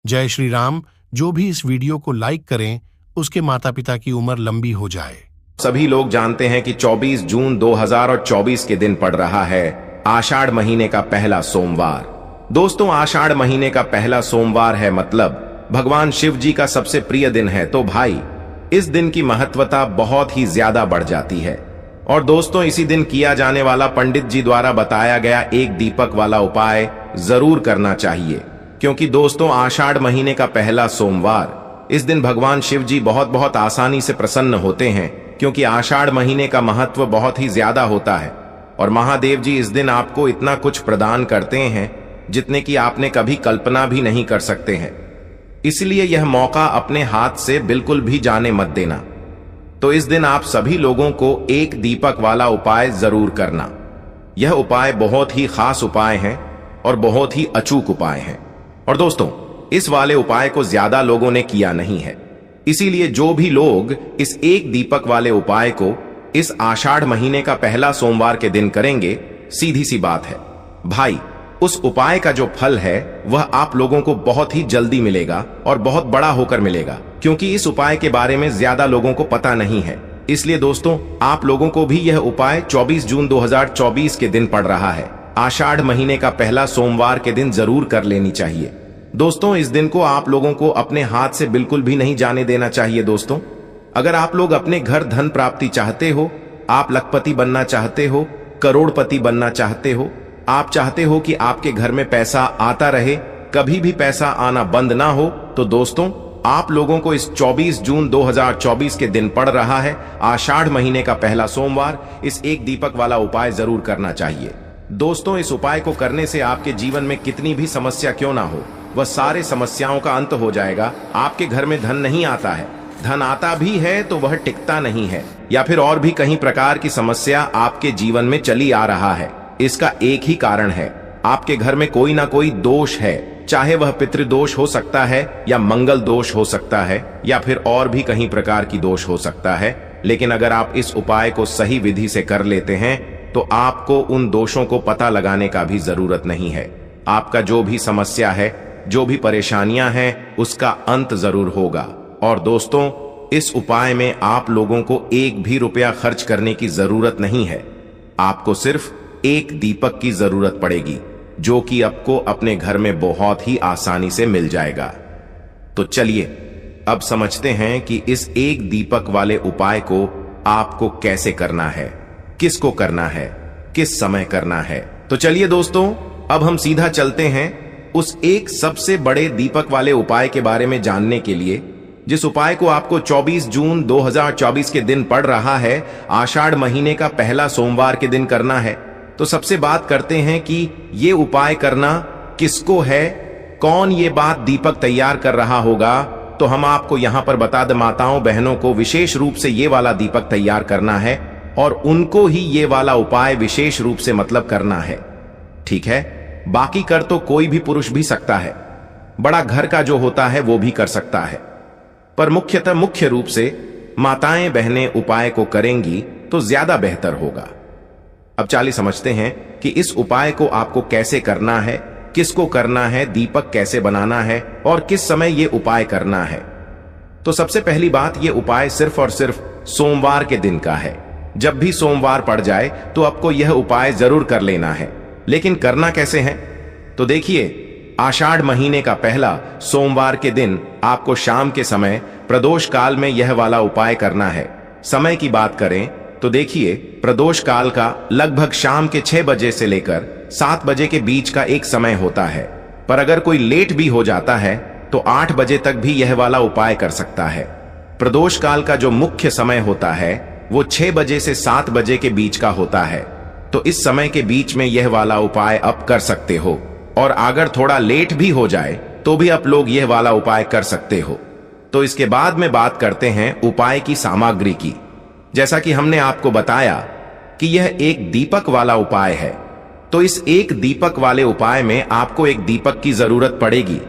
जय श्री राम। जो भी इस वीडियो को लाइक करें उसके माता पिता की उम्र लंबी हो जाए। सभी लोग जानते हैं कि 24 जून 2024 के दिन पड़ रहा है आषाढ़ महीने का पहला सोमवार। दोस्तों, आषाढ़ महीने का पहला सोमवार है, मतलब भगवान शिव जी का सबसे प्रिय दिन है। तो भाई, इस दिन की महत्वता बहुत ही ज्यादा बढ़ जाती है। और दोस्तों, इसी दिन किया जाने वाला पंडित जी द्वारा बताया गया एक दीपक वाला उपाय जरूर करना चाहिए, क्योंकि दोस्तों आषाढ़ महीने का पहला सोमवार, इस दिन भगवान शिव जी बहुत आसानी से प्रसन्न होते हैं, क्योंकि आषाढ़ महीने का महत्व बहुत ही ज्यादा होता है। और महादेव जी इस दिन आपको इतना कुछ प्रदान करते हैं जितने की आपने कभी कल्पना भी नहीं कर सकते हैं। इसलिए यह मौका अपने हाथ से बिल्कुल भी जाने मत देना। तो इस दिन आप सभी लोगों को एक दीपक वाला उपाय जरूर करना। यह उपाय बहुत ही खास उपाय है और बहुत ही अचूक उपाय है। और दोस्तों, इस वाले उपाय को ज्यादा लोगों ने किया नहीं है, इसीलिए जो भी लोग इस एक दीपक वाले उपाय को इस आषाढ़ महीने का पहला सोमवार के दिन करेंगे, सीधी सी बात है भाई, उस उपाय का जो फल है वह आप लोगों को बहुत ही जल्दी मिलेगा और बहुत बड़ा होकर मिलेगा, क्योंकि इस उपाय के बारे में ज्यादा लोगों को पता नहीं है। इसलिए दोस्तों, आप लोगों को भी यह उपाय 24 जून 2024 के दिन पड़ रहा है, आषाढ़ महीने का पहला सोमवार के दिन जरूर कर लेनी चाहिए। दोस्तों, इस दिन को आप लोगों को अपने हाथ से बिल्कुल भी नहीं जाने देना चाहिए। दोस्तों, अगर आप लोग अपने घर धन प्राप्ति चाहते हो, आप लखपति बनना चाहते हो, करोड़पति बनना चाहते हो, आप चाहते हो कि आपके घर में पैसा आता रहे, कभी भी पैसा आना बंद ना हो, तो दोस्तों आप लोगों को इस 24 जून 2024 के दिन पड़ रहा है आषाढ़ महीने का पहला सोमवार, इस एक दीपक वाला उपाय जरूर करना चाहिए। दोस्तों, इस उपाय को करने से आपके जीवन में कितनी भी समस्या क्यों ना हो, वह सारे समस्याओं का अंत हो जाएगा। आपके घर में धन नहीं आता है, धन आता भी है तो वह टिकता नहीं है, या फिर और भी कई प्रकार की समस्या आपके जीवन में चली आ रहा है। इसका एक ही कारण है, आपके घर में कोई ना कोई दोष है, चाहे वह पितृदोष हो सकता है या मंगल दोष हो सकता है या फिर और भी कई प्रकार की दोष हो सकता है। लेकिन अगर आप इस उपाय को सही विधि से कर लेते हैं तो आपको उन दोषों को पता लगाने का भी जरूरत नहीं है। आपका जो भी समस्या है, जो भी परेशानियां हैं, उसका अंत जरूर होगा। और दोस्तों, इस उपाय में आप लोगों को एक भी रुपया खर्च करने की जरूरत नहीं है। आपको सिर्फ एक दीपक की जरूरत पड़ेगी, जो कि आपको अपने घर में बहुत ही आसानी से मिल जाएगा। तो चलिए अब समझते हैं कि इस एक दीपक वाले उपाय को आपको कैसे करना है, किसको करना है, किस समय करना है। तो चलिए दोस्तों, अब हम सीधा चलते हैं उस एक सबसे बड़े दीपक वाले उपाय के बारे में जानने के लिए, जिस उपाय को आपको 24 जून 2024 के दिन पड़ रहा है आषाढ़ महीने का पहला सोमवार के दिन करना है। तो सबसे बात करते हैं कि ये उपाय करना किसको है, कौन ये बात दीपक तैयार कर रहा होगा। तो हम आपको यहां पर बता दें, माताओं बहनों को विशेष रूप से ये वाला दीपक तैयार करना है और उनको ही ये वाला उपाय विशेष रूप से मतलब करना है, ठीक है। बाकी कर तो कोई भी पुरुष भी सकता है, बड़ा घर का जो होता है वो भी कर सकता है, पर मुख्य रूप से माताएं बहनें उपाय को करेंगी तो ज्यादा बेहतर होगा। अब चलिए समझते हैं कि इस उपाय को आपको कैसे करना है, किसको करना है, दीपक कैसे बनाना है और किस समय यह उपाय करना है। तो सबसे पहली बात, यह उपाय सिर्फ और सिर्फ सोमवार के दिन का है। जब भी सोमवार पड़ जाए तो आपको यह उपाय जरूर कर लेना है। लेकिन करना कैसे है, तो देखिए, आषाढ़ महीने का पहला सोमवार के दिन आपको शाम के समय प्रदोष काल में यह वाला उपाय करना है। समय की बात करें तो देखिए, प्रदोष काल का लगभग शाम के 6 बजे से लेकर 7 बजे के बीच का एक समय होता है, पर अगर कोई लेट भी हो जाता है तो 8 बजे तक भी यह वाला उपाय कर सकता है। प्रदोष काल का जो मुख्य समय होता है वो 6 बजे से 7 बजे के बीच का होता है। तो इस समय के बीच में यह वाला उपाय आप कर सकते हो, और अगर थोड़ा लेट भी हो जाए तो भी आप लोग यह वाला उपाय कर सकते हो। तो इसके बाद में बात करते हैं उपाय की सामग्री की। जैसा कि हमने आपको बताया कि यह एक दीपक वाला उपाय है, तो इस एक दीपक वाले उपाय में आपको एक दीपक की जरूरत पड़ेगी।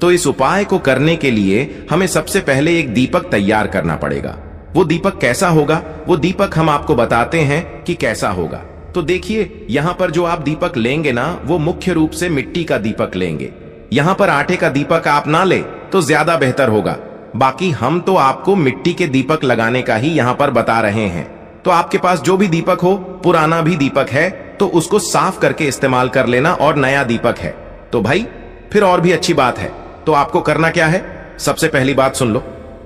तो इस उपाय को करने के लिए हमें सबसे पहले एक दीपक तैयार करना पड़ेगा। वो दीपक कैसा होगा, वो दीपक हम आपको बताते हैं कि कैसा होगा। तो देखिए, यहां पर जो आप दीपक लेंगे ना, वो मुख्य रूप से मिट्टी का दीपक लेंगे। यहां पर आटे का दीपक आप ना ले तो ज्यादा बेहतर होगा। बाकी हम तो आपको मिट्टी के दीपक लगाने का ही यहां पर बता रहे हैं। तो आपके पास जो भी दीपक हो, पुराना भी दीपक है तो उसको साफ करके इस्तेमाल कर लेना, और नया दीपक है तो भाई फिर और भी अच्छी बात है। तो आपको करना क्या है, सबसे पहली बात सुन लो।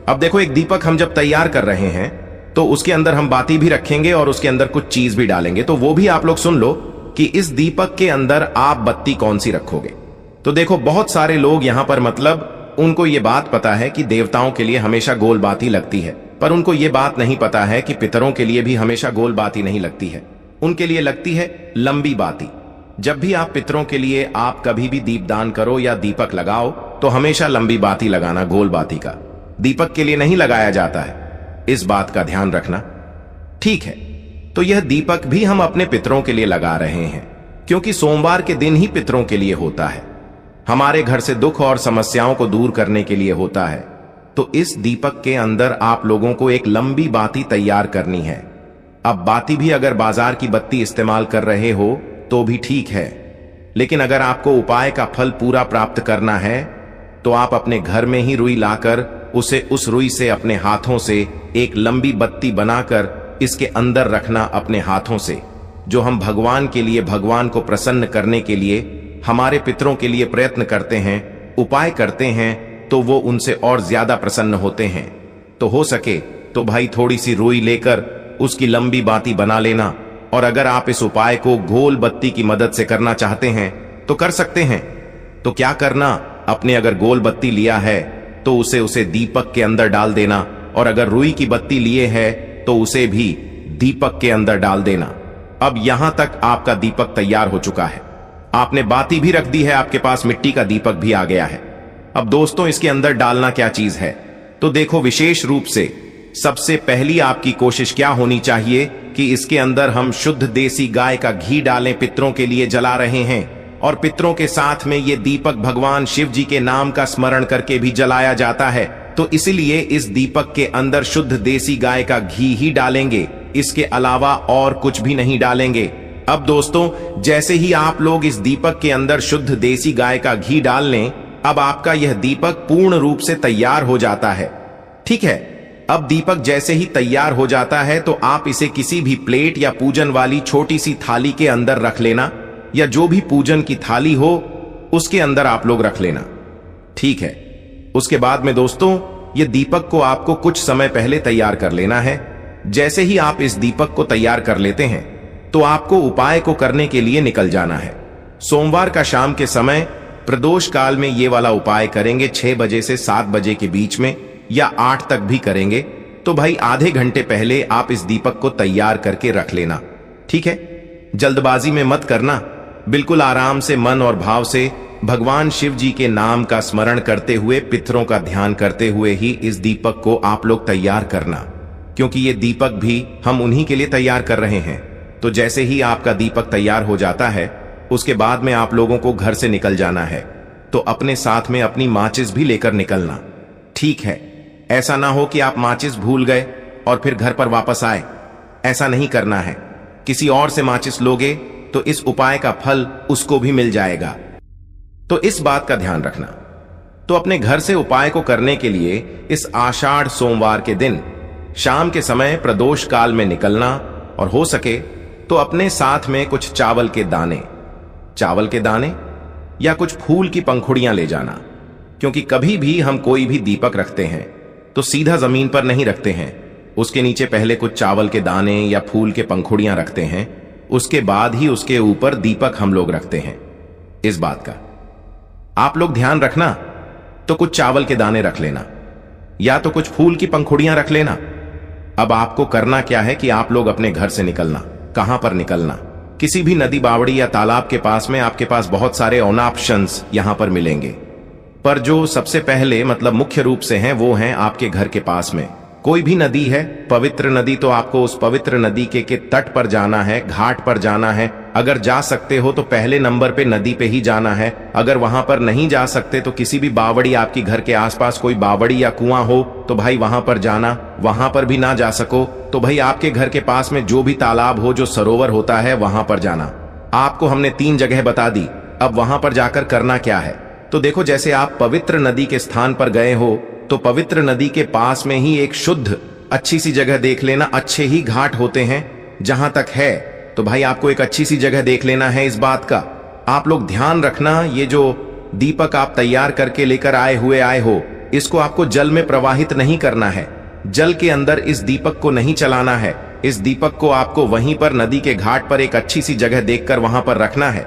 अब देखो, एक दीपक हम जब तैयार कर रहे हैं तो उसके अंदर हम बाती भी रखेंगे और उसके अंदर कुछ चीज भी डालेंगे। तो वो भी आप लोग सुन लो कि इस दीपक के अंदर आप बत्ती कौन सी रखोगे। तो देखो, बहुत सारे लोग यहां पर मतलब उनको ये बात पता है कि देवताओं के लिए हमेशा गोल बाती लगती है, पर उनको ये बात नहीं पता है कि पितरों के लिए भी हमेशा गोल बाती नहीं लगती है, उनके लिए लगती है लंबी बाती। जब भी आप पितरों के लिए आप कभी भी दीपदान करो या दीपक लगाओ तो हमेशा लंबी बाती लगाना, गोल बाती का दीपक के लिए नहीं लगाया जाता है, इस बात का ध्यान रखना, ठीक है। तो यह दीपक भी हम अपने पितरों के लिए लगा रहे हैं, क्योंकि सोमवार के दिन ही पितरों के लिए होता है, हमारे घर से दुख और समस्याओं को दूर करने के लिए होता है। तो इस दीपक के अंदर आप लोगों को एक लंबी बाती तैयार करनी है। अब बाती भी अगर बाजार की बत्ती इस्तेमाल कर रहे हो तो भी ठीक है, लेकिन अगर आपको उपाय का फल पूरा प्राप्त करना है तो आप अपने घर में ही रुई लाकर उस रुई से अपने हाथों से एक लंबी बत्ती बनाकर इसके अंदर रखना अपने हाथों से। जो हम भगवान के लिए, भगवान को प्रसन्न करने के लिए, हमारे पितरों के लिए प्रयत्न करते हैं, उपाय करते हैं, तो वो उनसे और ज्यादा प्रसन्न होते हैं। तो हो सके तो भाई थोड़ी सी रुई लेकर उसकी लंबी बाती बना लेना, और अगर आप इस उपाय को गोल बत्ती की मदद से करना चाहते हैं तो कर सकते हैं। तो क्या करना, अपने अगर गोल बत्ती लिया है तो उसे दीपक के अंदर डाल देना, और अगर रुई की बत्ती लिए है तो उसे भी दीपक के अंदर डाल देना। अब यहां तक आपका दीपक तैयार हो चुका है, आपने बाती भी रख दी है, आपके पास मिट्टी का दीपक भी आ गया है। अब दोस्तों, इसके अंदर डालना क्या चीज है, तो देखो, विशेष रूप से सबसे पहली आपकी कोशिश क्या होनी चाहिए कि इसके अंदर हम शुद्ध देसी गाय का घी डालें, पितरों के लिए जला रहे हैं, और पितरों के साथ में ये दीपक भगवान शिव जी के नाम का स्मरण करके भी जलाया जाता है। तो इसलिए इस दीपक के अंदर शुद्ध देसी गाय का घी ही डालेंगे, इसके अलावा और कुछ भी नहीं डालेंगे। अब दोस्तों, जैसे ही आप लोग इस दीपक के अंदर शुद्ध देसी गाय का घी डाल लें, अब आपका यह दीपक पूर्ण रूप से तैयार हो जाता है, ठीक है। अब दीपक जैसे ही तैयार हो जाता है तो आप इसे किसी भी प्लेट या पूजन वाली छोटी सी थाली के अंदर रख लेना, या जो भी पूजन की थाली हो उसके अंदर आप लोग रख लेना, ठीक है। उसके बाद में दोस्तों, ये दीपक को आपको कुछ समय पहले तैयार कर लेना है। जैसे ही आप इस दीपक को तैयार कर लेते हैं तो आपको उपाय को करने के लिए निकल जाना है। सोमवार का शाम के समय प्रदोष काल में ये वाला उपाय करेंगे, 6 बजे से 7 बजे के बीच में, या 8 तक भी करेंगे। तो भाई आधे घंटे पहले आप इस दीपक को तैयार करके रख लेना, ठीक है। जल्दबाजी में मत करना, बिल्कुल आराम से, मन और भाव से भगवान शिव जी के नाम का स्मरण करते हुए, पितरों का ध्यान करते हुए ही इस दीपक को आप लोग तैयार करना, क्योंकि ये दीपक भी हम उन्हीं के लिए तैयार कर रहे हैं। तो जैसे ही आपका दीपक तैयार हो जाता है, उसके बाद में आप लोगों को घर से निकल जाना है। तो अपने साथ में अपनी माचिस भी लेकर निकलना, ठीक है। ऐसा ना हो कि आप माचिस भूल गए और फिर घर पर वापस आए, ऐसा नहीं करना है। किसी और से माचिस लोगे तो इस उपाय का फल उसको भी मिल जाएगा, तो इस बात का ध्यान रखना। तो अपने घर से उपाय को करने के लिए इस आषाढ़ सोमवार के दिन शाम के समय प्रदोष काल में निकलना, और हो सके तो अपने साथ में कुछ चावल के दाने या कुछ फूल की पंखुड़ियां ले जाना, क्योंकि कभी भी हम कोई भी दीपक रखते हैं तो सीधा जमीन पर नहीं रखते हैं, उसके नीचे पहले कुछ चावल के दाने या फूल के पंखुड़ियां रखते हैं, उसके बाद ही उसके ऊपर दीपक हम लोग रखते हैं। इस बात का आप लोग ध्यान रखना। तो कुछ चावल के दाने रख लेना, या तो कुछ फूल की पंखुड़ियां रख लेना। अब आपको करना क्या है कि आप लोग अपने घर से निकलना। कहां पर निकलना, किसी भी नदी, बावड़ी या तालाब के पास में आपके पास बहुत सारे ऑप्शंस यहां पर मिलेंगे, पर जो सबसे पहले मतलब मुख्य रूप से हैं वो हैं आपके घर के पास में कोई भी नदी है, पवित्र नदी, तो आपको उस पवित्र नदी के तट पर जाना है, घाट पर जाना है। अगर जा सकते हो तो पहले नंबर पे नदी पे ही जाना है। अगर वहां पर नहीं जा सकते तो किसी भी बावड़ी, आपकी घर के आसपास कोई बावड़ी या कुआं हो तो भाई वहां पर जाना। वहां पर भी ना जा सको तो भाई आपके घर के पास में जो भी तालाब हो, जो सरोवर होता है, वहां पर जाना। आपको हमने 3 जगह बता दी, अब वहां पर जाकर करना क्या है। तो देखो, जैसे आप पवित्र नदी के स्थान पर गए हो तो पवित्र नदी के पास में ही एक शुद्ध अच्छी सी जगह देख लेना। अच्छे ही घाट होते हैं जहां तक है, तो भाई आपको एक अच्छी सी जगह देख लेना है। इस बात का आप लोग ध्यान रखना, ये जो दीपक आप तैयार करके लेकर आए हो, इसको आपको जल में प्रवाहित नहीं करना है। जल के अंदर इस दीपक को नहीं चलाना है। इस दीपक को आपको वहीं पर नदी के घाट पर एक अच्छी सी जगह देखकर वहां पर रखना है।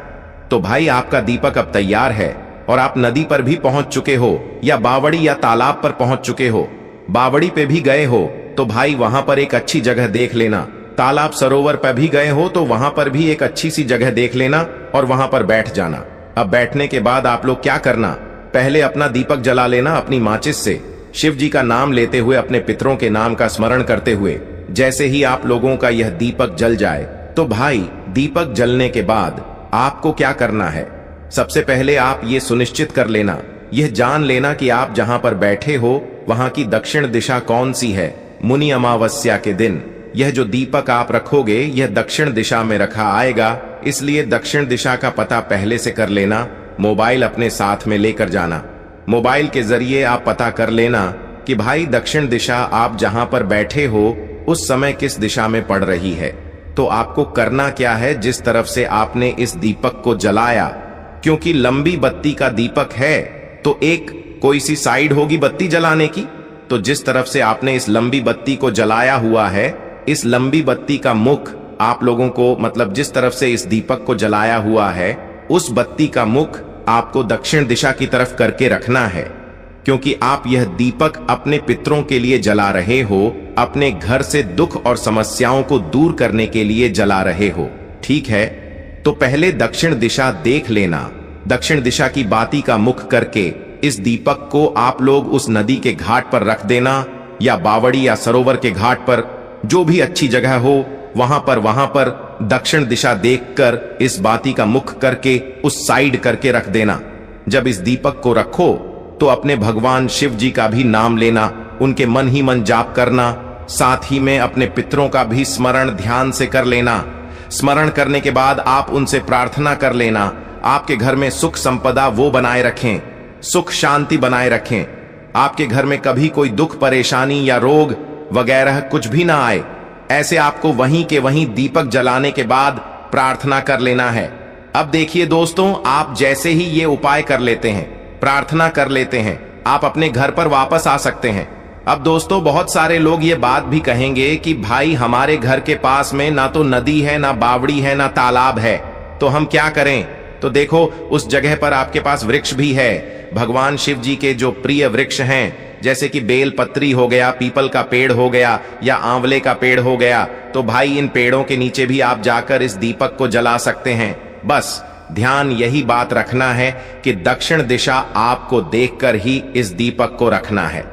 तो भाई आपका दीपक अब तैयार है और आप नदी पर भी पहुंच चुके हो या बावड़ी या तालाब पर पहुंच चुके हो। बावड़ी पे भी गए हो तो भाई वहां पर एक अच्छी जगह देख लेना। तालाब सरोवर पर भी गए हो तो वहां पर भी एक अच्छी सी जगह देख लेना और वहां पर बैठ जाना। अब बैठने के बाद आप लोग क्या करना, पहले अपना दीपक जला लेना अपनी माचिस से, शिव जी का नाम लेते हुए, अपने पितरों के नाम का स्मरण करते हुए। जैसे ही आप लोगों का यह दीपक जल जाए तो भाई दीपक जलने के बाद आपको क्या करना है, सबसे पहले आप ये सुनिश्चित कर लेना, यह जान लेना कि आप जहां पर बैठे हो वहां की दक्षिण दिशा कौन सी है। मुनि अमावस्या के दिन यह जो दीपक आप रखोगे यह दक्षिण दिशा में रखा आएगा, इसलिए दक्षिण दिशा का पता पहले से कर लेना। मोबाइल अपने साथ में लेकर जाना। मोबाइल के जरिए आप पता कर लेना कि भाई दक्षिण दिशा आप जहां पर बैठे हो उस समय किस दिशा में पड़ रही है। तो आपको करना क्या है, जिस तरफ से आपने इस दीपक को जलाया, क्योंकि लंबी बत्ती का दीपक है तो एक कोई सी साइड होगी बत्ती जलाने की, तो जिस तरफ से आपने इस लंबी बत्ती को जलाया हुआ है, इस लंबी बत्ती का मुख आप लोगों को, मतलब जिस तरफ से इस दीपक को जलाया हुआ है उस बत्ती का मुख आपको दक्षिण दिशा की तरफ करके रखना है, क्योंकि आप यह दीपक अपने पितरों के लिए जला रहे हो, अपने घर से दुख और समस्याओं को दूर करने के लिए जला रहे हो। ठीक है, तो पहले दक्षिण दिशा देख लेना। दक्षिण दिशा की बाती का मुख करके इस दीपक को आप लोग उस नदी के घाट पर रख देना, या बावड़ी या सरोवर के घाट पर, जो भी अच्छी जगह हो वहां पर दक्षिण दिशा देखकर इस बाती का मुख करके उस साइड करके रख देना। जब इस दीपक को रखो तो अपने भगवान शिव जी का भी नाम लेना, उनके मन ही मन जाप करना, साथ ही में अपने पितरों का भी स्मरण ध्यान से कर लेना। स्मरण करने के बाद आप उनसे प्रार्थना कर लेना, आपके घर में सुख संपदा वो बनाए रखें, सुख शांति बनाए रखें, आपके घर में कभी कोई दुख परेशानी या रोग वगैरह कुछ भी ना आए। ऐसे आपको वहीं के वहीं दीपक जलाने के बाद प्रार्थना कर लेना है। अब देखिए दोस्तों, आप जैसे ही ये उपाय कर लेते हैं, प्रार्थना कर लेते हैं, आप अपने घर पर वापस आ सकते हैं। अब दोस्तों, बहुत सारे लोग ये बात भी कहेंगे कि भाई हमारे घर के पास में ना तो नदी है, ना बावड़ी है, ना तालाब है, तो हम क्या करें। तो देखो, उस जगह पर आपके पास वृक्ष भी है, भगवान शिव जी के जो प्रिय वृक्ष हैं, जैसे कि बेल पत्री हो गया, पीपल का पेड़ हो गया या आंवले का पेड़ हो गया। तो भाई इन पेड़ों के नीचे भी आप जाकर इस दीपक को जला सकते हैं। बस ध्यान यही बात रखना है कि दक्षिण दिशा आपको देखकर ही इस दीपक को रखना है।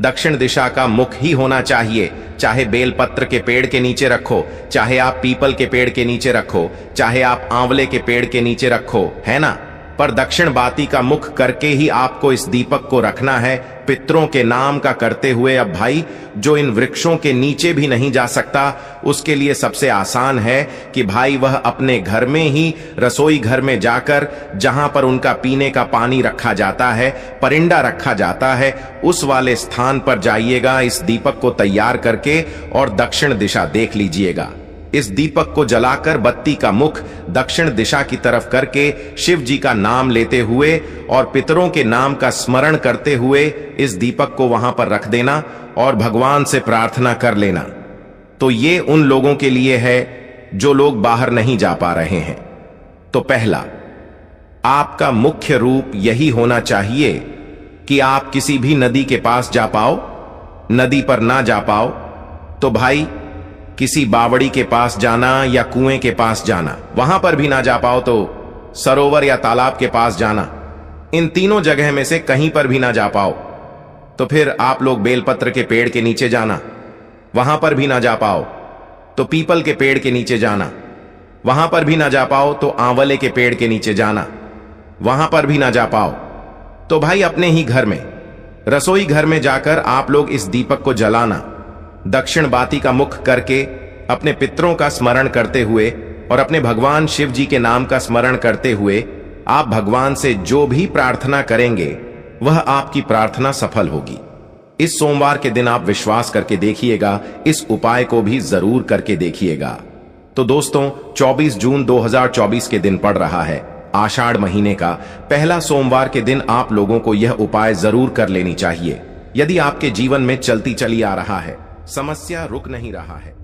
दक्षिण दिशा का मुख ही होना चाहिए, चाहे बेलपत्र के पेड़ के नीचे रखो, चाहे आप पीपल के पेड़ के नीचे रखो, चाहे आप आंवले के पेड़ के नीचे रखो, है ना, पर दक्षिण बाती का मुख करके ही आपको इस दीपक को रखना है, पितरों के नाम का करते हुए। अब भाई जो इन वृक्षों के नीचे भी नहीं जा सकता, उसके लिए सबसे आसान है कि भाई वह अपने घर में ही रसोई घर में जाकर, जहां पर उनका पीने का पानी रखा जाता है, परिंदा रखा जाता है, उस वाले स्थान पर जाइएगा, इस दीपक को तैयार करके और दक्षिण दिशा देख लीजिएगा। इस दीपक को जलाकर बत्ती का मुख दक्षिण दिशा की तरफ करके शिव जी का नाम लेते हुए और पितरों के नाम का स्मरण करते हुए इस दीपक को वहां पर रख देना और भगवान से प्रार्थना कर लेना। तो ये उन लोगों के लिए है जो लोग बाहर नहीं जा पा रहे हैं। तो पहला, आपका मुख्य रूप यही होना चाहिए कि आप किसी भी नदी के पास जा पाओ। नदी पर ना जा पाओ तो भाई किसी बावड़ी के पास जाना या कुएं के पास जाना, वहां पर भी ना जा पाओ तो सरोवर या तालाब के पास जाना। इन तीनों जगह में से कहीं पर भी ना जा पाओ तो फिर आप लोग बेलपत्र के पेड़ के नीचे जाना, वहां पर भी ना जा पाओ तो पीपल के पेड़ के नीचे जाना, वहां पर भी ना जा पाओ तो आंवले के पेड़ के नीचे जाना, वहां पर भी ना जा पाओ तो भाई अपने ही घर में, रसोई घर में जाकर आप लोग इस दीपक को जलाना, दक्षिण बाती का मुख करके अपने पितरों का स्मरण करते हुए और अपने भगवान शिव जी के नाम का स्मरण करते हुए आप भगवान से जो भी प्रार्थना करेंगे वह आपकी प्रार्थना सफल होगी। इस सोमवार के दिन आप विश्वास करके देखिएगा, इस उपाय को भी जरूर करके देखिएगा। तो दोस्तों 24 जून 2024 के दिन पड़ रहा है आषाढ़ महीने का पहला सोमवार के दिन आप लोगों को यह उपाय जरूर कर लेनी चाहिए। यदि आपके जीवन में चलती चली आ रहा है, समस्या रुक नहीं रहा है,